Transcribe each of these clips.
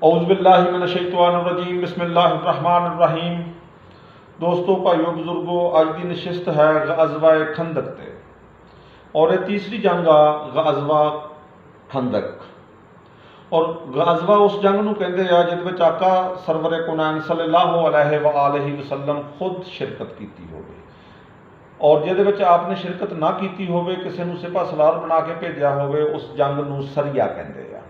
औज़ुबिल्लाहि मिनश्शैतानिर्रजीम बिस्मिल्लाहिर्रहमानिर्रहीम। दोस्तों, भाइयों, बुजुर्गों, अज की नशिस्त है ग़ज़वा खंदक ते और ये तीसरी जंग आ ग़ज़वा खंदक। और ग़ज़वा उस जंग नूं कहंदे आ जिहदे विच आका सरवरे कुनैन सल्लल्लाहु अलैहि वसल्लम खुद शिरकत की होवे और जिहदे विच आपने शिरकत ना की होवे, किसी नूं सिपा सलार बना के भेजा होवे, उस जंग नूं सरिया कहंदे आ।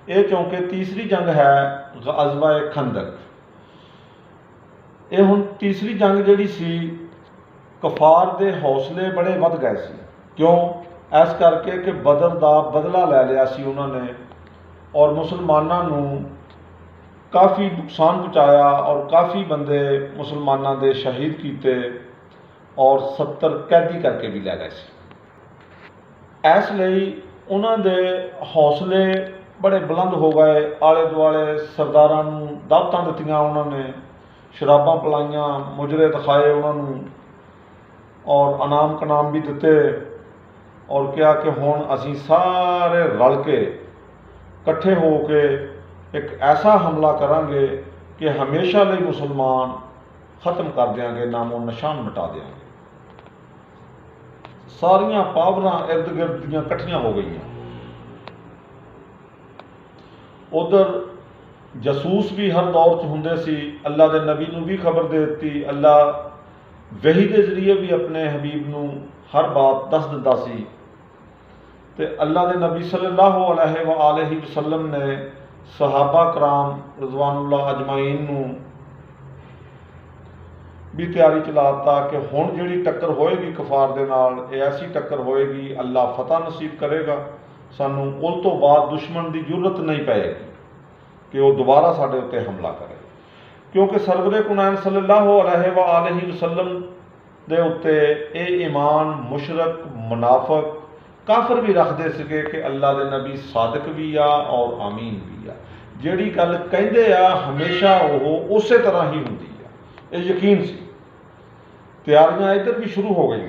ये चूँकि तीसरी जंग है ग़ज़वा खंदक। ये हुण तीसरी जंग जिहड़ी सी कफार दे हौसले बड़े वध गए सी। क्यों? इस करके कि बदर दा बदला लै लिया सी उन्होंने और मुसलमानों नूं काफ़ी नुकसान पहुँचाया और काफ़ी बंदे मुसलमानों के शहीद किए और 70 कैदी करके भी लै गए सी। इसलिए उन्होंने हौसले बड़े बुलंद हो गए। आले दुआले सरदारां नूं दावतां दित्तियां, उन्होंने शराबां पिलाइयां, मुजरे दिखाए उन्होंने और अनाम कनाम भी दिते और कहा कि हुण असीं सारे रल के इकट्ठे हो के एक ऐसा हमला करांगे कि हमेशा लिए मुसलमान खत्म कर देंगे, नामो निशान मिटा देंगे। सारियां पावरां इर्द गिर्द दियां इकट्ठियां हो गई। उधर जसूस भी हर दौर च हुंदे सी। अल्लाह के नबी नूं भी खबर दे दी, अल्लाह वही के जरिए भी अपने हबीब नूं हर बात दस दिंदा सी। ते अल्लाह के नबी सल्लल्लाहु अलैहि वसल्लम ने सहाबा कराम रिज़वानुल्लाह अजमाइन नूं भी तैयारी चलाता कि हुण जिहड़ी टक्कर होएगी कफार दे नाल, ऐसी टक्कर होएगी, अल्लाह फतह नसीब करेगा, सानू उस तो बाद दुश्मन की जरूरत नहीं पैएगी कि वह दोबारा साडे उत्ते हमला करे। क्योंकि सरवरे कुनैन सल्लल्लाहु अलैहि वसल्लम दे उत्ते ये ईमान मुशरक मुनाफक काफिर भी रखते सके कि अल्लाह के नबी सादिक भी आ और आमीन भी आ। जिहड़ी गल कहिंदे आ हमेशा वो उस तरह ही हुंदी आ, ये यकीन सी। तैयारियां इधर भी शुरू हो गई,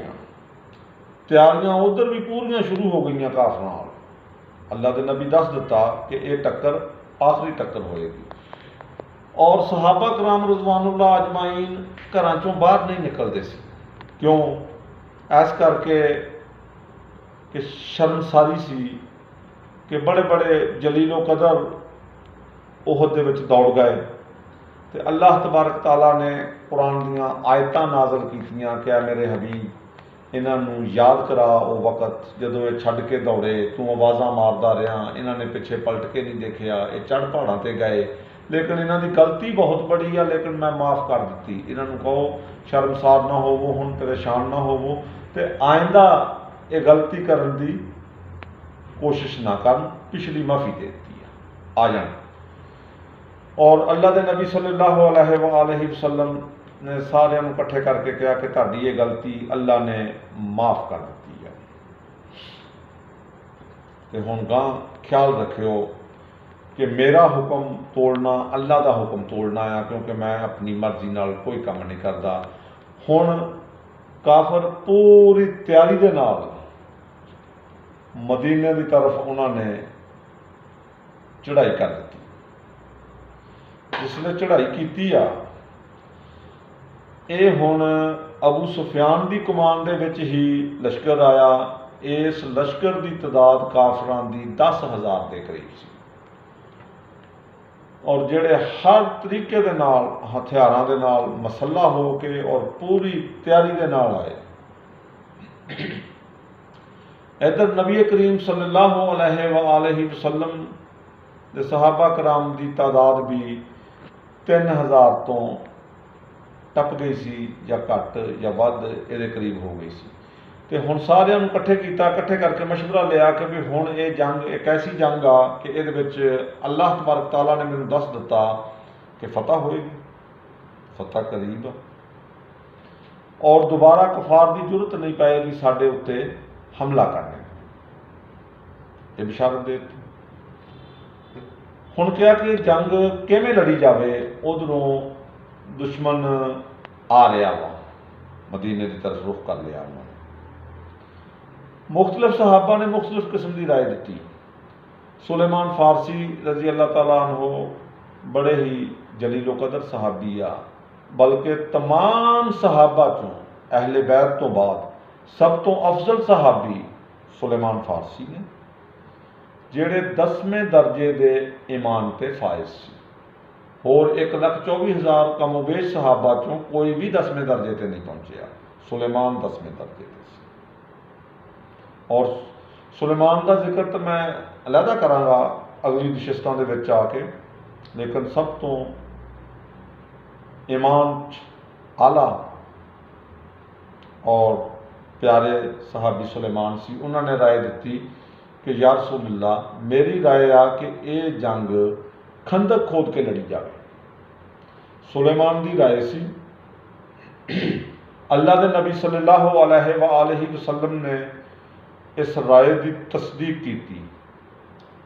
तैयारियां उधर भी पूरियां शुरू हो गई काफिरां नाल। अल्लाह के नबी दस दिता कि यह टक्कर आखिरी टक्कर होएगी। और सहाबा कराम रिज़वानुल्लाह अजमाइन घरां चों बाहर नहीं निकलते सी। क्यों? इस करके कि शर्मसारी सी कि बड़े बड़े जलीलो कदर उहद दे विच दौड़ गए। तो अल्लाह तबारक तआला ने कुरान दियां आयतां नाज़िल कीतियां कि मेरे हबीब, इन्हों याद करा वो वक़्त जदों ये छड्ड के दौड़े, तू आवाज़ां मारदा रहा, इन्होंने पिछे पलट के नहीं देखा, ये चढ़ पहाड़ों पर गए, लेकिन इन्हों की गलती बहुत बड़ी है, लेकिन मैं माफ़ कर दी। इन्हों कहो शर्मसार ना होवो, हुण परेशान ना होवो, तो आइंदा ये गलती करन दी कोशिश ना कर, पिछली माफ़ी दे दी आ जाए। और अल्लाह के नबी सल्लल्लाहु अलैहि वसल्लम ने सारे इकट्ठे करके कहा कि तुहाडी ये गलती अल्लाह ने माफ़ कर दी है। तो हुण गां ख्याल रखियो कि मेरा हुक्म तोड़ना अल्लाह का हुक्म तोड़ना है, क्योंकि मैं अपनी मर्जी नाल कोई काम नहीं करता। हुण काफिर पूरी तैयारी के नाल मदीने की तरफ उन्होंने चढ़ाई कर दी। जिसने चढ़ाई की आ, ये हुण अबू सुफियान की कमान दे विच ही लश्कर आया। इस लश्कर की तादाद काफिरां की 10,000 के करीब सी और जिहड़े हर तरीके दे नाल हथियारां दे नाल मसल्ला हो के और पूरी तैयारी दे नाल आए। इधर नबी करीम सल्लल्लाहु अलैहि वसल्लम दे सहाबा कराम की तादाद भी 3,000 तो टप गई सी, या घट या वध ये करीब हो गई सी। तो हुण सारिਆਂ ਨੂੰ इकट्ठे किया, इकट्ठे करके मशवरा लिया कि भी हुण ये जंग एक ऐसी जंग आ कि ये अल्लाह तबारक तआला ने मैनूं दस दिता कि फतह होएगी, फतह करीब आ और दोबारा कफार की जरूरत नहीं पाएगी साडे उत्ते हमला करने। ये बिशारत दे दी। हुण क्या कि जंग किवें लड़ी जाए। उधरों दुश्मन आ रहा वा, मदीने की तरफ रुख कर लिया उन्होंने। मुख्तलिफ सहाबा ने मुख्तलिफ किस्म की राय दी। सुलेमान फारसी रजी अल्लाह तआला अन्हु बड़े ही जलीलो कदर सहाबी आ, बल्कि तमाम सहाबा चों अहले बैत तो बाद सब तो अफजल सहाबी सुलेमान फारसी ने, ਜਿਹੜੇ 10वें दर्जे के ईमान ते फायज सी। होर 1,24,000 कमोबेश सहाबा चों कोई भी 10वें दर्जे ते नहीं पहुंचया, सुलेमान 10वें दर्जे ते सी। और सुलेमान का जिक्र तो मैं अलहदा करांगा अगली नशिस्तां दे विच आके, लेकिन सब तो ईमान आला और प्यारे सहाबी सुलेमान सी। उन्होंने राय दी कि या रसूलल्लाह, मेरी राय आ कि ये जंग खंदक खोद के लड़ी जाए। सुलेमान की राय सी। अल्लाह के नबी सल्लल्लाहु अलैहि वसल्लम ने इस राय की तस्दीक की,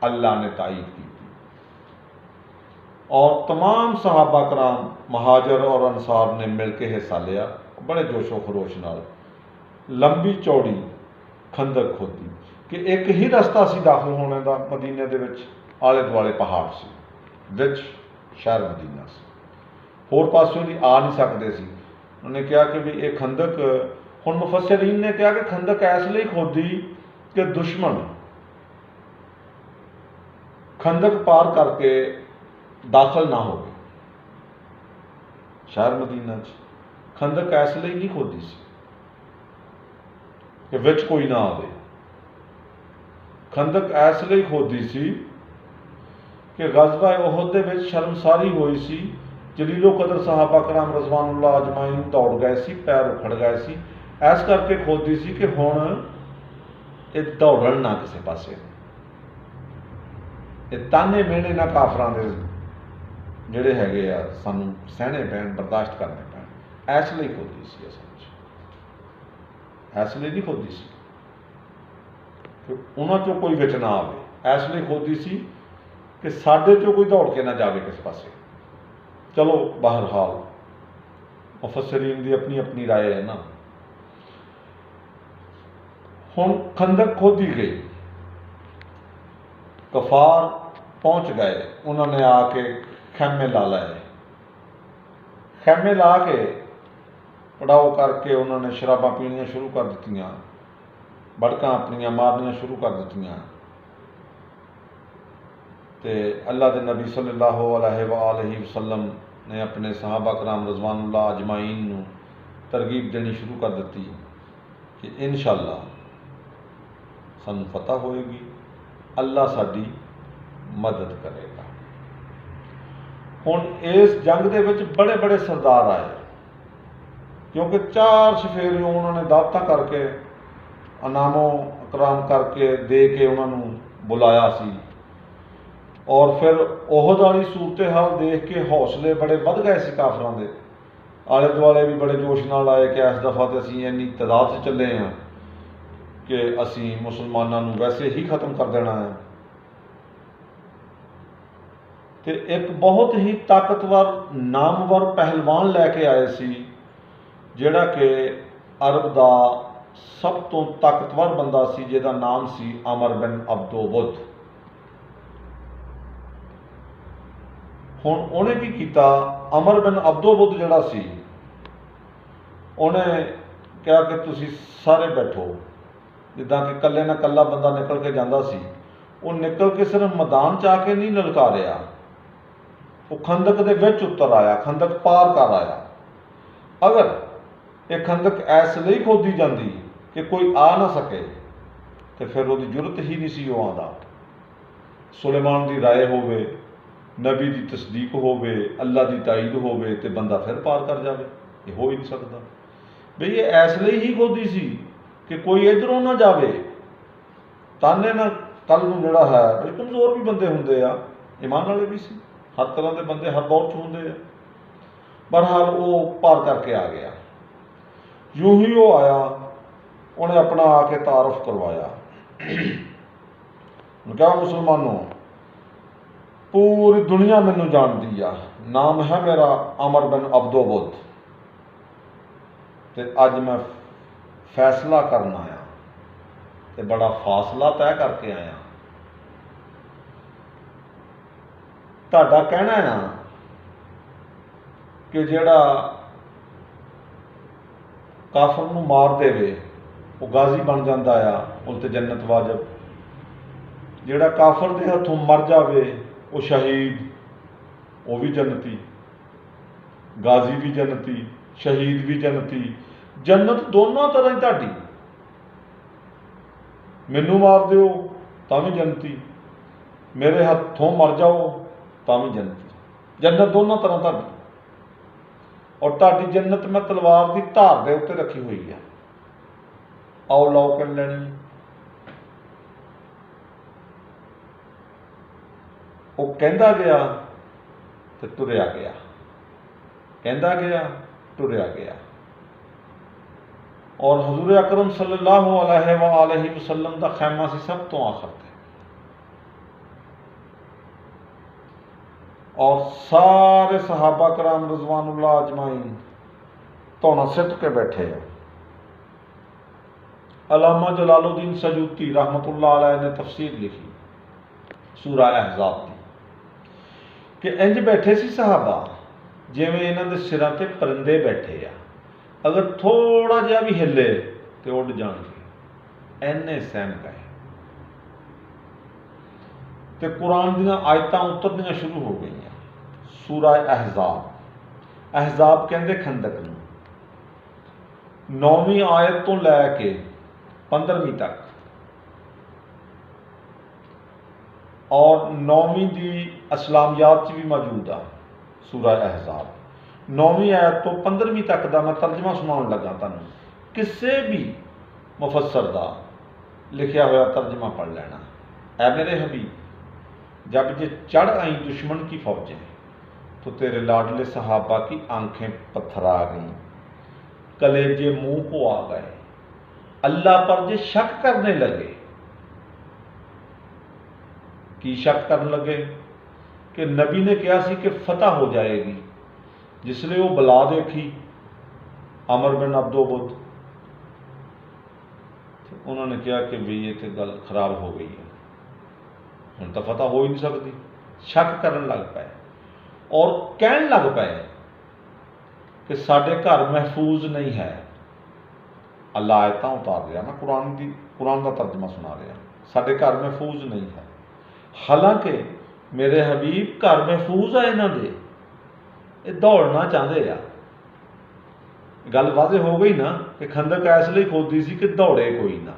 अल्लाह ने तायद की और तमाम सहाबा कराम महाजर और अंसार ने मिल के हिस्सा लिया। बड़े जोशो खरोश नाल लंबी चौड़ी खंदक खोदी कि एक ही रस्ता सी दाखिल होने का मदीने दे विच, आले दुआले पहाड़ सी, विच शहर मदीना सी, होर पासों दी आ नहीं सकते सी। उन्होंने कहा कि भी ये खंदक, हुण मुफस्सिरीन ने कहा कि खंदक इसलिए खोदी कि दुश्मन खंदक पार करके दाखिल ना हो गए शहर मदीना च। खंदक इसलिए नहीं खोदी सी कि विच कोई ना आवे, खंदक इसलिए खोदी सी कि गज़वा उहद दे विच शर्मसारी हुई सी। जलीलो कदर सहाबा कराम रज़वानुल्लाह अजमाइन दौड़ गए सी, पैर उखड़ गए सी। इस करके खोदी सी कि हुण ये दौड़न ना किसी पासे, ये ताने मेहने ना काफरां दे जिहड़े हैगे आ सानूं सहने पैण, बर्दाश्त करने पैण। इसलिए खोदी सी असल च, इसलिए नहीं खोदी सी कि उन्हां चों कोई विच ना आवे। इसलिए खोदी सी कि साडे चों कोई दौड़ के ना जावे किस पासे। चलो बहरहाल मुफस्सिरीन की अपनी अपनी राय है ना। हुण खंदक खोदी गई, कफार पहुंच गए, उन्होंने आके खैमे ला लाए। खैमे ला के पड़ाव करके उन्होंने शराबा पीनियां शुरू कर दित्तियां, बड़कां अपनियां मारनियां शुरू कर दित्तियां। ते अल्लाह के नबी सल्लल्लाहु अलैहि वसल्लम ने अपने सहाबा कराम रज़वानुल्लाह अजमाइन नूं तरगीब देनी शुरू कर दी कि इंशाअल्लाह सानूं फतह होएगी, अल्लाह साडी मदद करेगा। हुण इस जंग दे विच बड़े बड़े सरदार आए, क्योंकि 4 शफेरियों उन्होंने दावतां करके अनामो इकराम करके दे के उन्होंने बुलाया सी। और फिर ओहद वाली सूरत हाल देख के हौसले बड़े वध गए सी काफरां दे। आले दुआले भी बड़े जोश नाल आए कि इस दफ़ा तो असीं इन्नी तादाद से चले हैं कि असीं मुसलमानों नूं वैसे ही खत्म कर देना है। तो एक बहुत ही ताकतवर नामवर पहलवान लैके आए सी, जिहड़ा कि अरब का सब तो ताकतवर बंदा सी, जिहदा नाम सी अमर बिन अब्दो बुद्ध। हुण उन्हें की कीता, अमर बिन अब्दो बुद्ध जिहड़ा सी, उन्हें कहा कि तुसीं सारे बैठो। जिद्दां कि कल्ले ना कल्ला बंदा निकल के जांदा सी, वो निकल के सिर्फ मैदान च आके नहीं ललकारिया, वो खंदक दे विच उतर आया, खंदक पार कर आया। अगर ये खंदक इसलिए खोदी जाती कि कोई आ ना सके तो फिर वो जुरत ही नहीं सी आंदा। सुलेमान की राय होवे, नबी की तस्दीक होवे, अल्लाह की ताईद होवे तो बंदा फिर पार कर जाए, ये हो ही नहीं सकता। बई ये इसलिए ही खोदी सी कि कोई इधरों ना जाए। ताने ना कल नूं जिहड़ा है बई कमज़ोर भी बंदे होंदे आ, ईमान वाले भी सी, हर तरह के बंदे हर दौर च होंदे आ। बहरहाल वो पार करके आ गया। यूं ही वो आया, उन्हें अपना आके तारफ करवाया। क्या मुसलमानों, पूरी दुनिया मैनू जानती आ, नाम है मेरा अमर बिन अब्दो बुद्ध, ते अज मैं फैसला करना आया, ते बड़ा फासला तय करके आया। तुहाडा कहना है कि जिहड़ा काफर नूं मार देवे वो गाजी बन जाता आ, उस ते जन्नत वाजब। जिहड़ा काफर दे हथों मर जावे वो शहीद, वो भी जन्नती, गाजी भी जन्नती, शहीद भी जन्नती। जन्नत दोनों तरह ही तुहाडी। मैनू मार दिओ तां भी जन्नती, मेरे हथों मर जाओ तां भी जन्नती। जन्नत दोनों तरह तुहाडी। और तुहाडी जन्नत मैं तलवार की धार के उत्ते रखी हुई है, आओ लाओ कर लैनी। वो कहता गया तो तुरया गया, कहता गया तुरया गया। और हजूर अकरम सल्लल्लाहु अलैहि वसल्लम का खैमा से सब तो आखिर थे, और सारे सहाबा कराम रज़वानुल्लाह अजमाइन धौना सिट के बैठे हैं। अल्लामा जलालुद्दीन सयूती रहमतुल्लाह अलैह ने तफसीर लिखी सूरा अहज़ाब की कि इंज बैठे सी सहाबा जिवें इन्हां दे सिरां ते परिंदे बैठे आ, अगर थोड़ा जिहा भी हिले तो उड़ जाणगे, इन्ने सहम गए। तो कुरान दीयां आयतां उतरनियां शुरू हो गई। सूरा अहज़ाब, अहज़ाब कहंदे खंदक नूं। 9वीं आयत तो लैके 15वीं तक, और 9वीं दी इस्लामियात च भी मौजूद आ सूरा अहज़ाब। 9वीं आयत तो 15वीं तक का मैं तर्जमा सुनाउण लगा तुहानूं। किसी भी मुफस्सर दा लिखिया हुआ तर्जमा पढ़ लेना। ऐ मेरे हबीब, जब ये चढ़ आई दुश्मन की फौजें तो तेरे लाडले सहाबा की आंखें पत्थरा गईं, कलेजे मुंह को आ गए, अल्लाह पर जे शक करने लगे। की शक करने लगे कि नबी ने कहा सी कि फतह हो जाएगी। जिसले वो बला देखी अमर बिन अब्दोबुद, उन्होंने कहा कि भी ये तो गल खराब हो गई है, हुण तो फतह हो ही नहीं सकती। शक करन लग पे और कहन लग पे कि साडे घर महफूज नहीं है। अल्लाह आयतां उतार रहा, मैं कुरान का तर्जमा सुना रहा। साडे घर महफूज नहीं है, हालांकि मेरे हबीब घर महफूज है इन्हां दे, ये दौड़ना चाहते आ। गल वाज़े हो गई ना कि खंदक इसलिए खोदी सी कि दौड़े कोई ना,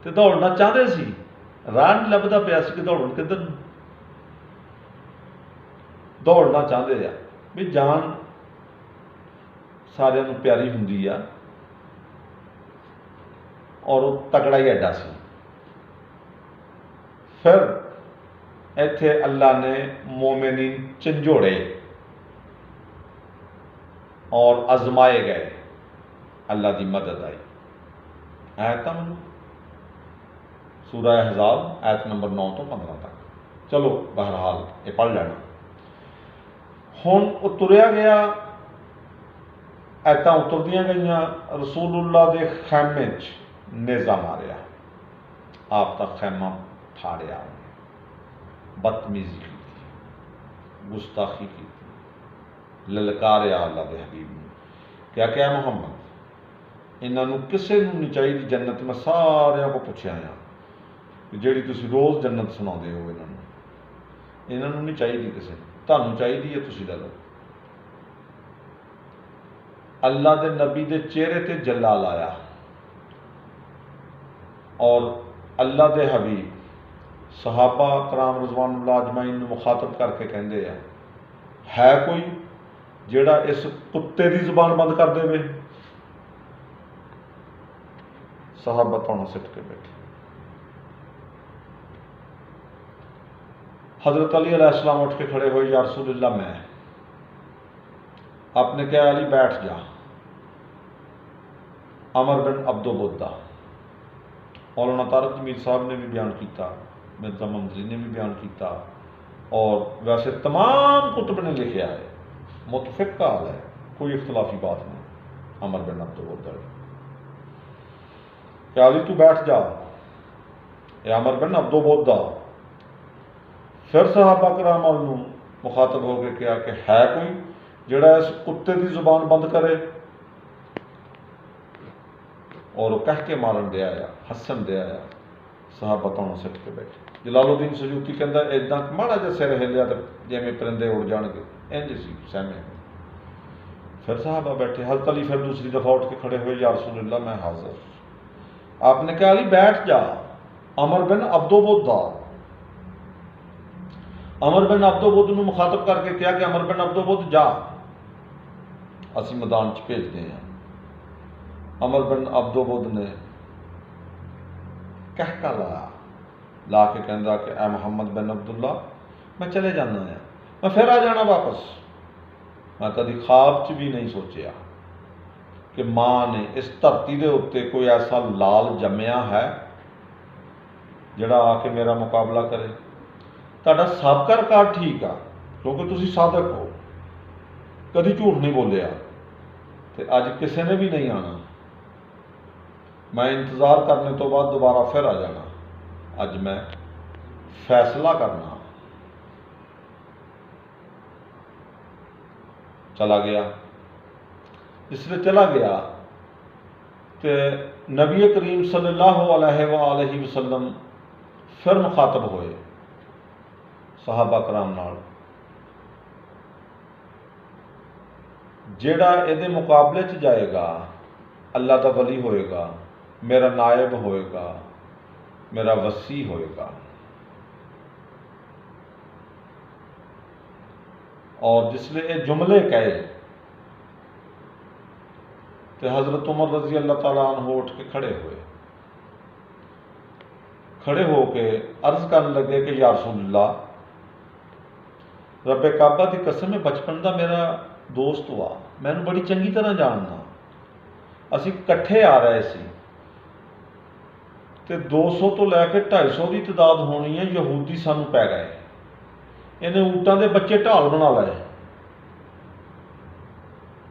तो दौड़ना चाहते सी, राह नहीं लभदा पिया सी कि दौड़न किधर नूं। दौड़ना चाहते आ भी जान सारिਆਂ ਨੂੰ प्यारी हुंदी आ, और वो तकड़ा ही एडा सी। फिर इत्थे अल्लाह ने मोमिनीन झंझोड़े और आजमाए गए, अल्लाह की मदद आई। आयत सूरा अहज़ाब आयत नंबर 9 तो 15 तक। चलो बहरहाल ये पढ़ लेना। हुण वो तुरया गया, आयतां उतरदियां गईयां, रसूलुल्लाह दे खैमे च नेज़ा मारिया, आप दा खैमा फाड़िया, बदतमीजी की, गुस्ताखी की, ललकारिया अल्लाह के हबीब ने। क्या क्या मुहम्मद इन्हों किसी को नहीं चाहिए जन्नत। मैं सारिया को पूछा आया जी तुम रोज़ जन्नत सुनाते हो, इन्हों नहीं चाहिए किसी, तुहानूं चाहिए है, तुसीं ले लो। अल्लाह के नबी के चेहरे ते जलाल आया और अल्लाह के हबीब सहाबा कराम रज़वानुल्लाह अजमाइन मुखातब करके कहते हैं, है कोई जिहड़ा इस कुत्ते की जुबान बंद कर देवे। सहाबा धौना सिट के बैठे। हज़रत अली अलैहिस्सलाम उठ के खड़े हुए, या रसूलल्लाह मैं। आपने कहा अली बैठ जा। अमर बिन अब्दुबुद्दा, मौलाना तारक जमील साहब ने भी बयान किया, मिर्ज़ा मंजरी ने भी बयान किया, और वैसे तमाम कुतुब ने लिखा है, मुतफिक का हाल है, कोई इख्तलाफी बात नहीं। अमर बिन अब्दुबुद्दा क्या अली तू बैठ जा, या अमर बिन अब्दुबुद्दा। फिर सहाबा कराम मुखातब होकर कहा कि है कोई जिहड़ा इस कुत्ते की जुबान बंद करे। और वो कह के मारन दिया आ, हसन दिया आ। सहाबा तो सिट के बैठे। जलालुद्दीन सयूती कहता इदा माड़ा जिहा सिर हिलिया तो जिवें परिंदे उड़ जाणगे, इंज सी सहमे। फिर साहबा बैठे। हज़रत अली फिर दूसरी दफ़ा उठ के खड़े हुए, या रसूलल्लाह मैं हाज़िर। आपने कहा अली बैठ जा। अमर बिन अब्दोबुद दा, अमर बिन अब्दोबुद नूं मुखातब करके कहा कि अमर बिन अब्दोबुद जा, असी मैदान च भेजते हैं। अमर बिन अब्दोबुद ने कहका लाया, ला के कहता कि ऐ मुहम्मद बिन अब्दुल्ला मैं चले जाना है, मैं फिर आ जाना वापस। मैं कभी ख्वाब च भी नहीं सोचा कि माँ ने इस धरती के उत्ते कोई ऐसा लाल जम्मिया है जिहड़ा आके मेरा मुकाबला करे। तुहाडा साबका रिकॉर्ड ठीक आ क्योंकि तुसीं सादक हो, कभी झूठ नहीं बोलिया, तो अज किसी ने भी नहीं आना। मैं इंतज़ार करने तो बाद दोबारा फिर आ जाना। अज मैं फैसला करना। चला गया। जिसले चला गया तो नबी करीम सल्लल्लाहु अलैहि वसल्लम फिर मुखातब होए सहाबा कराम नाल। जिहड़ा इहदे मुकाबले च जाएगा अल्लाह दा वली होएगा, मेरा नायब होएगा, मेरा वसी होएगा। और जिसले ये जुमले कहे तो हज़रत उमर रजी अल्लाह तआला अन्हु उठ के खड़े हुए। खड़े होके अर्ज करन लगे कि या रसूलल्लाह, रब्बे काबा की कसम है बचपन का मेरा दोस्त हुआ, मैनू बड़ी चंगी तरह जानना। असी कट्ठे आ रहे सी ते 200 तो लैके 250 की तादाद होनी है। यहूदी सानू पै गए, इन्हें ऊँटां दे बच्चे ढाल बना लाए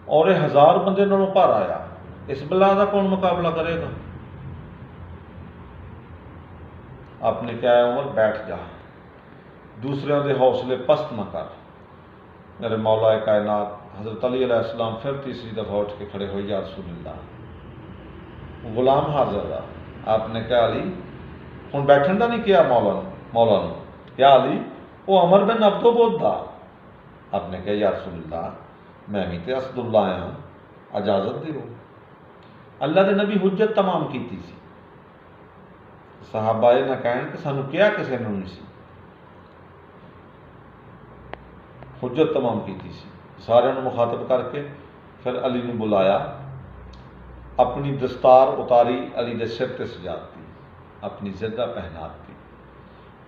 और ये 1000 बंदे नालों भार आया। इस बला का कौन मुकाबला करेगा? आपने कहा उमर बैठ जा, दूसरों के हौसले पस्त न कर। मेरे मौला कायनात हज़रत अली अलैहिस्सलाम फिर तीसरी दफ़ा उठ के खड़े हो, या रसूलल्लाह गुलाम हाजिर रहा। आपने कहा अली हुण बैठन का नहीं किया मौला ने क्या अली वो अमर बिन अब्दोबुद दा। आपने कहा या रसूलल्लाह मैं भी तो असदुल्ला आया, इजाजत दिओ। अल्लाह के नबी हुज्जत तमाम की सी। सहाबा ये ना कहन कि सानू क्या किसी ने नहीं सी, हुज्जत तमाम की सी। सारे मुखातब करके फिर अली ने बुलाया, अपनी दस्तार उतारी, अली के सिर ते सजाती, अपनी ज़िद्दा पहनाती,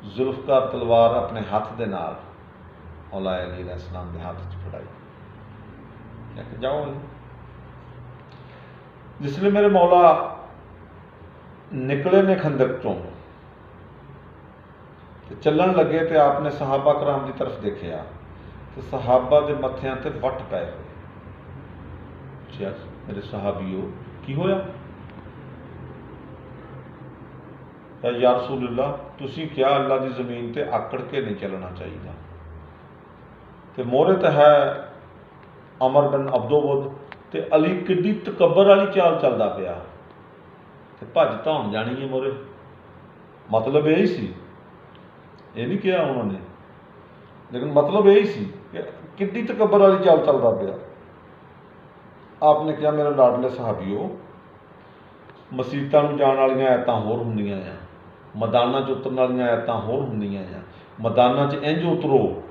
जुल्फकार तलवार अपने हाथ दे नाल मौला अली अलैहिस्सलाम के हाथ च फड़ाई। क्या जाओ अली। जिसले मेरे मौला निकले ने खंदक चों चलन लगे तो आपने सहाबा कराम की तरफ देखा तो सहाबा के मत्थियां ते वट पै हुए। मेरे सहाबीओ की होया? या रसूलल्लाह तुसी क्या अल्लाह की जमीन ते आकड़ के नहीं चलना चाहिए। तो मोहरे तो है अमर बिन अब्दोबुद ते अली किड्डी तकबर वाली चाल चलता पिया ते भज धौन जानी है मोहरे। मतलब यही सी, ये नहीं किया उन्होंने, लेकिन मतलब यही सी कि किड्डी तकबर वाली चाल चलता पिया। आपने कहा मेरे लाडले सहाबीओ मसीतां नूं जाण वालियां आयतां होर हुंदियां आ, मैदानां च उतरन वालियां आयतां होर हुंदियां आ। मैदानां च इंज उतरो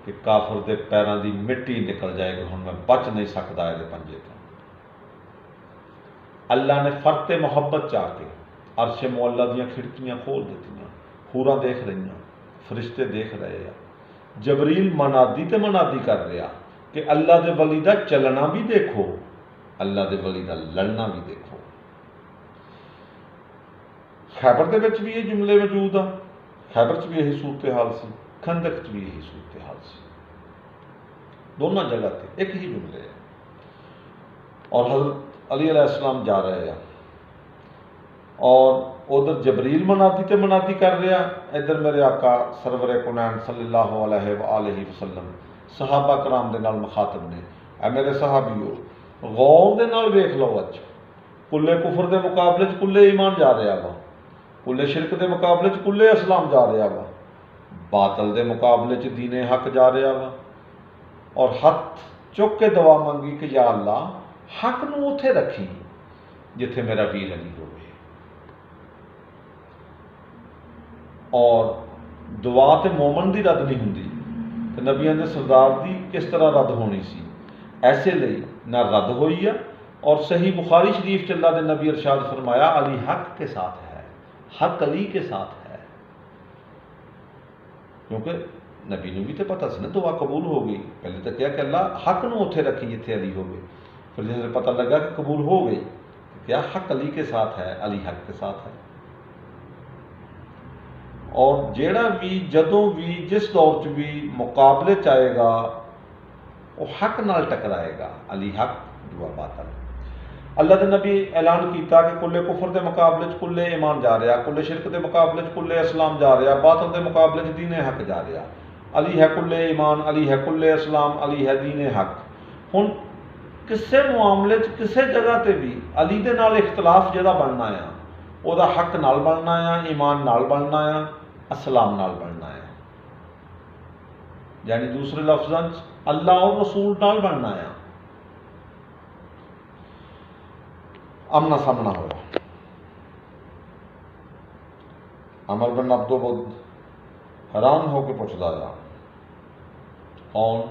कि काफर के पैरों की मिट्टी निकल जाएगी, हुण मैं बच नहीं सकता ये पंजे तो। अल्लाह ने फरते मुहब्बत च आके अरशे मुअल्ला दीयां खिड़कियां खोल दित्तियां, हूरां देख रही, फरिश्ते देख रहे हैं। जबरील मनादी ते मनादी कर रहा कि अल्लाह के वली का चलना भी देखो, अल्लाह के वली का लड़ना भी देखो। खैबर के विच भी ये जुमले मौजूद आ, खैबर च भी यही सूरत हाल सी, खंदक च भी यही सूरत हाल सी। दोनों जगह पे एक ही जुमले है। और हज़रत अली अलैहिस्सलाम जा रहे हैं और उधर जबरील मनादी ते मनादी कर रहा, इधर मेरे आका सरवरे कुनैन सल्लल्लाहु अलैहि वसल्लम सहाबा कराम दे नाल मुखातब ने। ऐ मेरे सहाबीओ, गौर दे नाल वेख लो, अज कुल्ले कुफर के मुकाबले च कुल्ले ईमान जा रहा वा, कुल्ले शिरक के मुकाबले च कुल्ले इस्लाम जा रहा वा, बातल के मुकाबले च दीने हक जा रहा वा। और हथ चुक के दुआ मंगी कि या अल्लाह हक नूं उत्थे रखी जिथे मेरा वीर अली होवे। और दुआ तो मोमन की रद्द नहीं हुंदी, तो नबियां दे सरदार की किस तरह रद्द होनी सी, ऐसे लिए ना रद्द हुई है। और सही बुखारी शरीफ च अल्लाह दे नबी इरशाद फरमाया, अली हक के साथ है, हक अली के साथ है। क्योंकि नबी नूं भी तो पता सी ना दुआ कबूल हो गई। पहले तो क्या कि अल्लाह हक नूं उत्थे रखी जिथे अली होवे, फिर जिस पता लगा कि कबूल हो गई तो क्या हक अली के साथ है, अली हक के साथ है। और जेड़ा भी जदों भी जिस दौर च भी मुकाबले च आएगा वो हक नाल टकराएगा, अली हक दुआ बातल। अल्लाह के नबी ऐलान किया कि कुल्ले कुफर के मुकाबले च कुल्ले ईमान जा रहा, कुल्ले शिरक के मुकाबले च कुल्ले इस्लाम जा रहा, बातल के मुकाबले च दीने हक जा रहा। अली है कुल्ले ईमान, अली है कुल्ले इस्लाम, अली है दीने हक। हुण किसी मामले च किसी जगह पर भी अली दे नाल इख्तलाफ जिहड़ा बनना है वह हक नाल बनना है, ईमान नाल बनना है, इस्लाम नाल बनना है। यानी दूसरे लफ्ज़ों अल्लाह और रसूल नाल बनना है। आमना सामना होया। अमर बिन अब्दो बुद्ध हैरान होकर पूछता जा, कौन?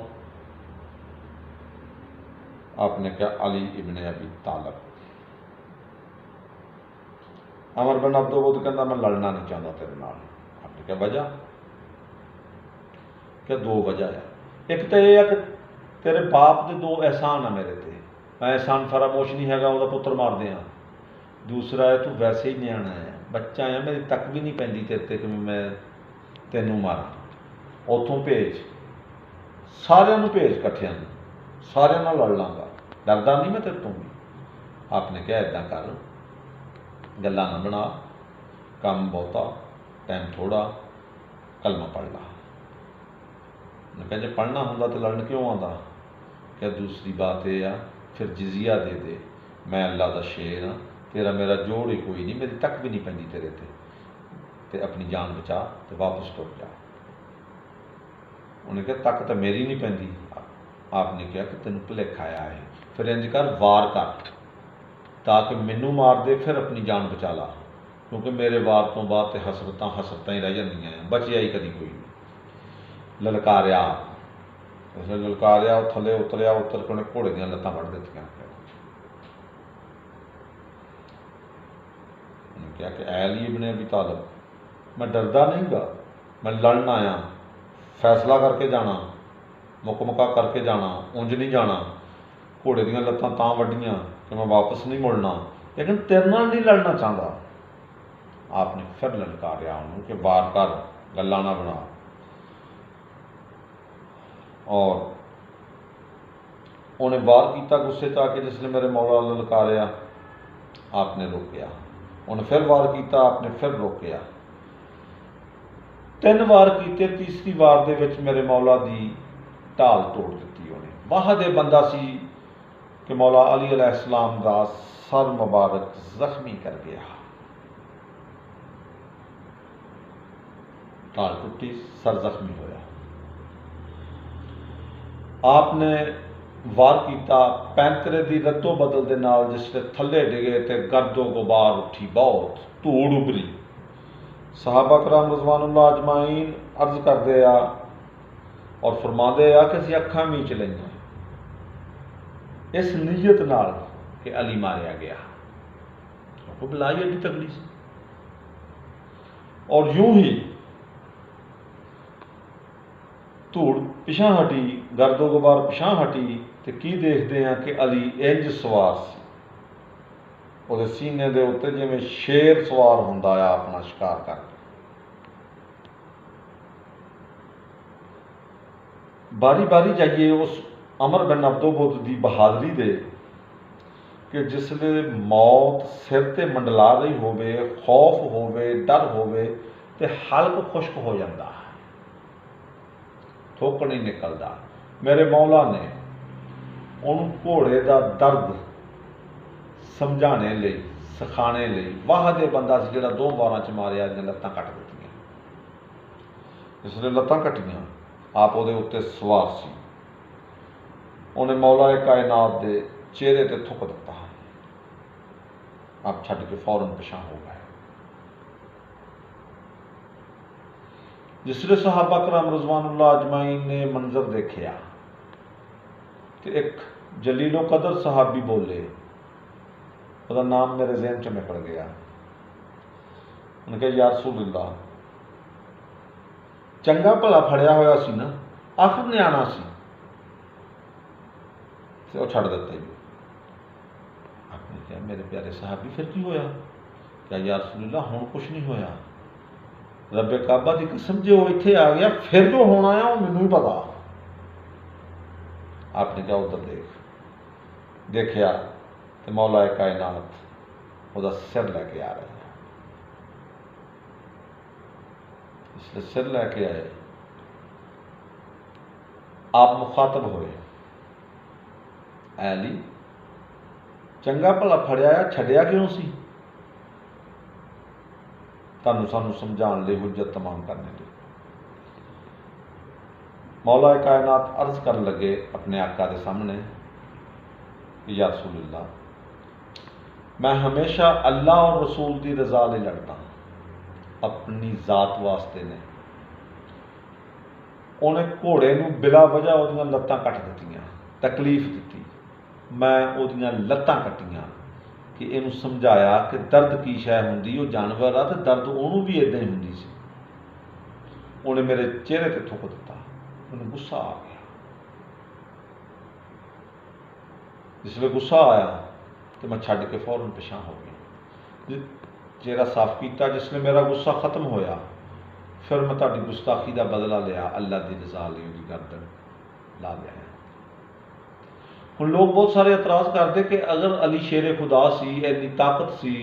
आपने क्या? अली इब्ने अबी तालिब। अमर बिन अब्दो बुद्ध कहता मैं लड़ना नहीं चाहता तेरे नाल। आपने क्या वजह? क्या दो वजह है। एक तो यह है कि तेरे बाप के दो एहसान है मेरे ते, मैं एहसान फरामोश नहीं हैगा, वह पुत्र मार दिया। दूसरा है तू वैसे ही न्याणा है, बच्चा है, मेरी तक भी नहीं पैंदी तेरे ते कि मैं तेनों मारा। उतों भेज, सारिਆਂ ਨੂੰ भेज, इकट्ठियां सारिਆਂ ਨਾਲ लड़ लांगा, डरदा नहीं मैं तेरे तो भी। आपने क्या इदा कर, गल्लां ना बना, काम बहुता, टाइम थोड़ा, कलमा पढ़ ला। उन्हें कहा जे पढ़ना होंदा तो लड़न क्यों आता? क्या दूसरी बात यह आ, फिर जिजिया दे दे, मैं अल्लाह का शेर हाँ, तेरा मेरा जोड़ ही कोई नहीं, मेरी तक भी नहीं पैंदी तेरे ते अपनी जान बचा तो वापस टुर जा। उन्हें कहा तक तो मेरी नहीं पैंदी। आपने कहा कि तेन भुलेखा आया है, फिर इंज कर वार कर ताकि मैनू मार दे, फिर अपनी जान बचा ला, क्योंकि मेरे वार तो बाद तो हसरत ही रह जांदियां, बचिया ही कभी कोई नहीं। ललकारिया, उसने ललकारिया, थले उतरिया, उतर के उन्हें घोड़े दी लत्तां वढ़ दित्तियां। उन्हें कहा कि ऐ अली इब्ने अबी तालिब, मैं डरदा नहीं गा, मैं लड़न आया, फैसला करके जाना, मुकमका करके जाना, उंज नहीं जाना। घोड़े दी लत्तां तां वड्डियां कि मैं वापस नहीं मुड़ना, लेकिन तेरे नाल नहीं लड़ना चाहता। आपने फिर ललकारिया उन्होंने कि वार कर, गल्लां ना बना। और उन्हें वार किया गुस्से च आके, जिसने मेरे मौला ललकारिया, आपने रोकया। उन्हें फिर वार किया, आपने फिर रोकया। 3 वार किए, तीसरी वार दे विच मेरे मौला की ढाल तोड़ दी। उन्हें वाह दे बंदा सी कि मौला अली अलैहिस्सलाम का सर मुबारक जख्मी कर गया। ढाल टुटी, सर जख्मी होया। आपने वार किया पैंतरे की रद्दो बदल के नाल, जिसले थले डिगे तो गर्दो गुबार उठी, बहुत धूड़ उभरी। सहाबा कराम रज़वानुल्लाह अजमाइन अर्ज करते आ और फरमाते आ कि असीं अखां मीच लईआं इस नीयत नाल कि अली मारिया गया। तो बिलाई एडी तगड़ी सी। और यूं ही धूड़ पिछा हटी, गर्दो गुबार पिछा हटी, तो की देखते हैं कि अली इंज सवार सी, वो सीने के उत्ते जिवें शेर सवार होंदा आ अपना शिकार करके। बारी बारी जाइए उस अमर बिन अब्दो बुद्ध की बहादरी दे कि जिसले मौत सिर ते मंडला रही होवे, खौफ होवे, डर होवे, ते हल्क खुश्क हो जाता, थुक नहीं निकलता, मेरे मौला ने उन्होंने घोड़े का दर्द समझाने लिए सिखाने लिए वाहदे बंदा से जो 2 वारां च मारिया लत्तां कट दित्तियां। जिसने लत्तां कट्टियां आप उहदे उत्ते सवार सी, उन्हें मौला कायनात के चेहरे ते थुक दिता। आप छड्ड के फौरन पिछां हो गए। जिसले सहाबा कराम रज़वानुल्लाह अजमाइन ने मंजर देखिया तो एक जलीलो कदर सहाबी बोले, उसका नाम मेरे ज़हन च निकल गया। उन्हें कहा या रसूलल्लाह, चंगा भला फड़िया होया सी ना, आखिर न्याणा सी ते वो छड्ड दिता जी। आपने कहा मेरे प्यारे सहाबी फिर की होया? क्या या रसूलल्लाह हुण कुछ नहीं होया, रब्बे काबा की कसम जो इत्थे आ गया फिर जो होना है वो मैनू ही पता। आपने कहा उधर देखिया तो मौला कायनात उसका सिर लैके आ रहा है। इसलिए सिर लैके आए, आप मुखातब होए, ऐ अली चंगा भला फड़िया छड्डिया क्यों सी? तुहानू सानू समझाने लिए, हुज्जत तमाम करने लिए। मौला कायनात अर्ज कर लगे अपने आका के सामने, या रसूलल्लाह, मैं हमेशा अल्लाह और रसूल की रजा लिए लड़ता, अपनी जात वास्ते ने। उन्हें घोड़े नूं बिला वजह उहदियां लत्तां कट दित्तियां, तकलीफ दी, मैं उहदियां लत्तां कट्टियां कि इनू समझाया कि दर्द की शै हुंदी, वो जानवर आ तो दर्द उन्होंने भी इदां ही हुंदी सी। उन्हें मेरे चेहरे ते थुक दिता, उन्हें गुस्सा आ गया। जिसले गुस्सा आया तो मैं छड्ड के फौरन पिछां हो गया। चेहरा साफ किया। जिसले मेरा गुस्सा खत्म होया फिर मैं तुहाडी गुस्ताखी का बदला लिया, अल्लाह की रज़ा लई उहदी गर्दन ला लिया। हुण लोग बहुत सारे एतराज़ करते कि अगर अली शेरे खुदा सी, इन्नी ताकत सी,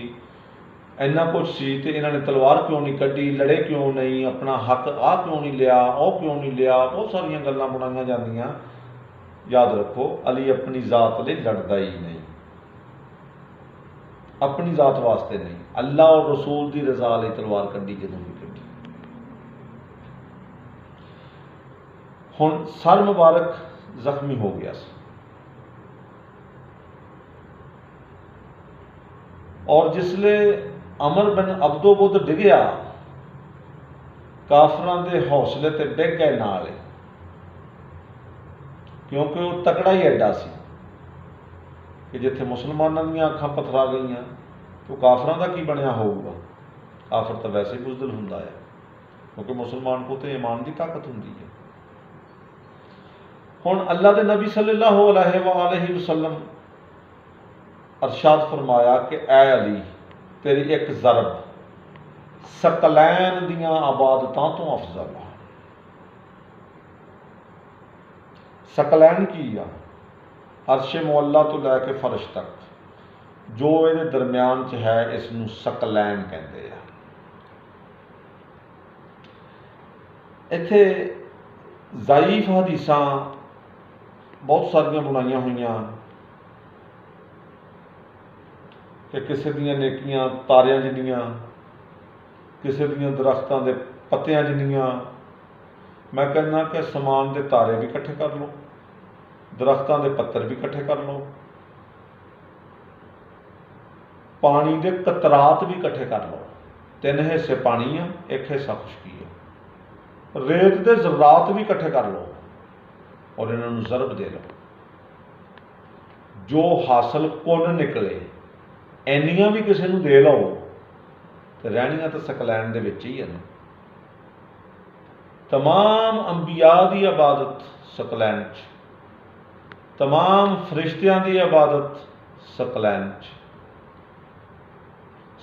इन्ना कुछ सी, तो इन्होंने तलवार क्यों नहीं कड्डी, लड़े क्यों नहीं, अपना हक आ क्यों नहीं लिया, वह क्यों नहीं लिया। बहुत सारिया गल्लां बनाई जांदियां। याद रखो अली अपनी जात लिए लड़ता ही नहीं, अपनी जात वास्ते नहीं, अल्लाह और रसूल की रजा लिए तलवार कड्डी जदों भी कड्डी। हुण सर मुबारक जख्मी हो गया सी और जिसले अमर बिन अब्दो-बुद डिगया काफरां दे हौसले ते डिग गए नाल, क्योंकि वह तकड़ा ही एडा सी कि जिथे मुसलमानों दी अखां पथरा गई तो काफरां दा की बनया होगा। काफर तो वैसे ही बुजदिल हुंदा है, क्योंकि मुसलमान को तो ईमान की ताकत हुंदी है। हुण अल्लाह के नबी सल्लल्लाहु अलैहि वसल्लम अरशाद फरमाया कि ऐ अली, तेरी एक ज़रब सकलैन दियां आबादतां तो अफजल है। सकलैन की आ? अर्शे मुअल्ला तो लैके फर्श तक जो ये दरम्यान च है, इसनूं सकलैन कहते हैं। इत्थे ज़ईफ हदीसां बहुत सारियां बनाई हुई कि किसी दियां नेकियां तारियां जिन्नियां, किसी दियां दरख्तां दे पत्तियां जिन्नियां। मैं कहना कि समान के तारे भी इकट्ठे कर लो, दरख्तां दे पत्तर भी इकट्ठे कर लो, पानी के कतरात भी इकट्ठे कर लो। 3 हिस्से पानी आ, 1 हिस्सा खुशकी है। रेत के ज़रात भी इकट्ठे कर लो और इन्होंने ज़रब दे लो। जो हासिल कुल निकले इन्नियां भी किसी को दे लो तो रहनियां तो सकलैन दे विच ही है। तमाम अंबिया की इबादत सकलैन च, तमाम फरिश्तियां की इबादत सकलैन च,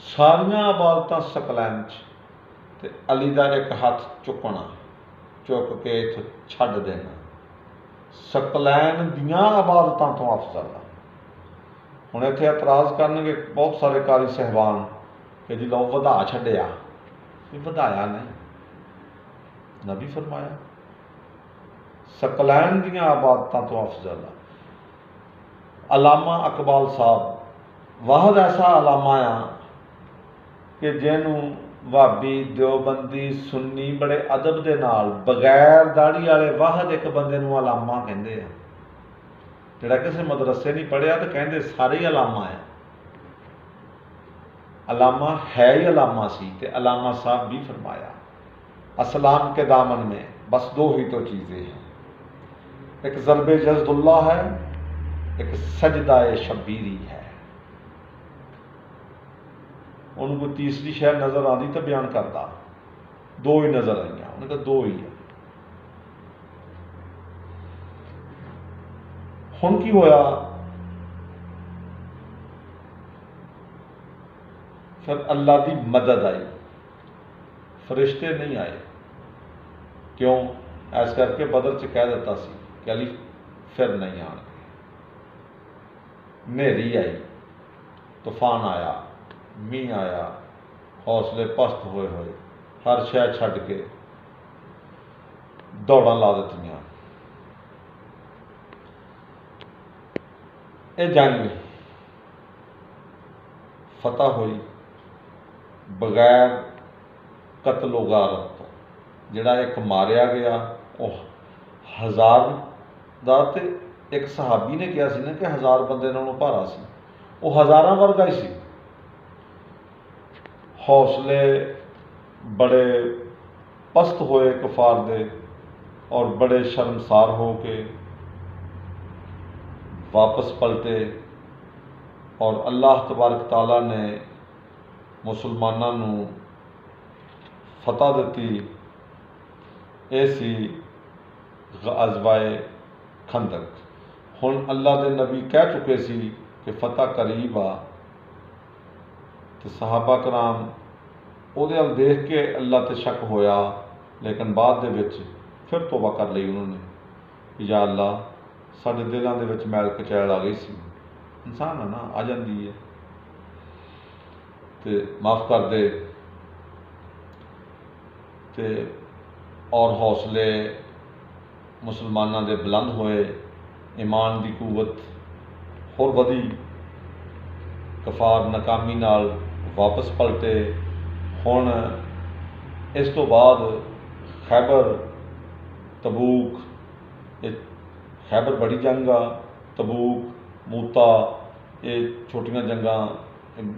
सारियां इबादतां सकलैन च। ते अली का एक हाथ चुकना, चुक के इत्थों छड्ड देना, सकलैन दियां इबादतां तो अफजल है। हुण इत्थे एतराज़ करनगे बहुत सारे कारी साहबान कि जी लो वधा छड्डिया, वधाया नहीं। नबी फरमाया सकलैन दीआं इबादतां तो अफजल है। अलामा इकबाल साहब वाहद ऐसा अलामा आ कि जिन्हों भाबी दियोबंदी सुन्नी बड़े अदब के नाल बगैर दाढ़ी वाले वाहद एक बंदे नूं अलामा कहंदे आ। जिहड़ा किसी मदरसे नहीं पढ़िया तो कहंदे सारे ही अलामा है। अलामा है ही अलामा सी। ते अलामा साहब भी फरमाया अस्सलाम के दामन में बस दो ही तो चीज़ें हैं, एक ज़रबे जज़दुल्लाह है, एक सजदाए शब्बीरी है। उनको तीसरी शय नज़र आती तो बयान करता, दो ही नज़र आई, उन्हें कहा दो ही है। हुण की होया, फिर अल्लाह की मदद आई, फरिश्ते नहीं आए। क्यों? इस करके बदर च कह दिता सी कि अली फिर नहीं आने। नेरी आई, तूफान आया, मीह आया, हौसले पस्त होए होए हर शह छड्ड के दौड़ ला दित्तियां। ये जंग फतह हुई बगैर कतलो गारत तो। जिहड़ा एक मारिया गया वह 1000 दा, ते एक सहाबी ने कहा सी ना कि 1000 बंदे नालों भारा सी, वह 1000 वर्गा ही सी। हौसले बड़े पस्त होए कफार दे और बड़े शर्मसार हो के वापस पलटे और अल्लाह तबारक ताला ने मुसलमानों नूं फतह दी। ये सी ग़ज़वाए खंदक। हुण अल्लाह के नबी कह चुके सी कि फतह करीब आ, तो सहाबा कराम उहदे अल देख के अल्लाह ते शक होया, लेकिन बाद दे विच फिर तौबा कर ली उन्होंने कि या अल्लाह साडे दिलों दे विच मैल कचैल आ गई सी। इंसान है ना, आ जाती है, तो माफ़ कर दे। ते और हौसले मुसलमानों के बुलंद होए, ईमान की कुवत होर वधी, कफार नाकामी नाल वापस पलटे। हुण इस तो बाद खैबर, तबूक, खैबर बड़ी जंग आ, तबूक, मूता, ये छोटियां जंगां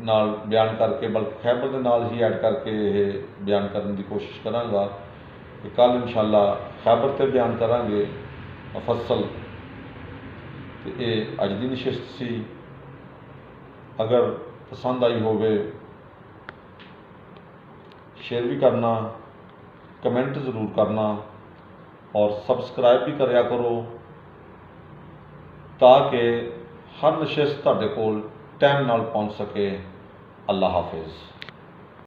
नाल बयान करके, बल्कि खैबर के नाल ही ऐड करके ये बयान करने की कोशिश करांगा कि कल इंशाअल्लाह खैबर ते बयान करांगे मुफस्सल। तो ये अज दी नशिस्त सी। अगर पसंद आई होवे शेयर भी करना, कमेंट ज़रूर करना और सबसक्राइब भी करया करो, ताकि हर नशिस्त तुहाडे कोल टाइम नाल पहुँच सके। अल्लाह हाफिज़।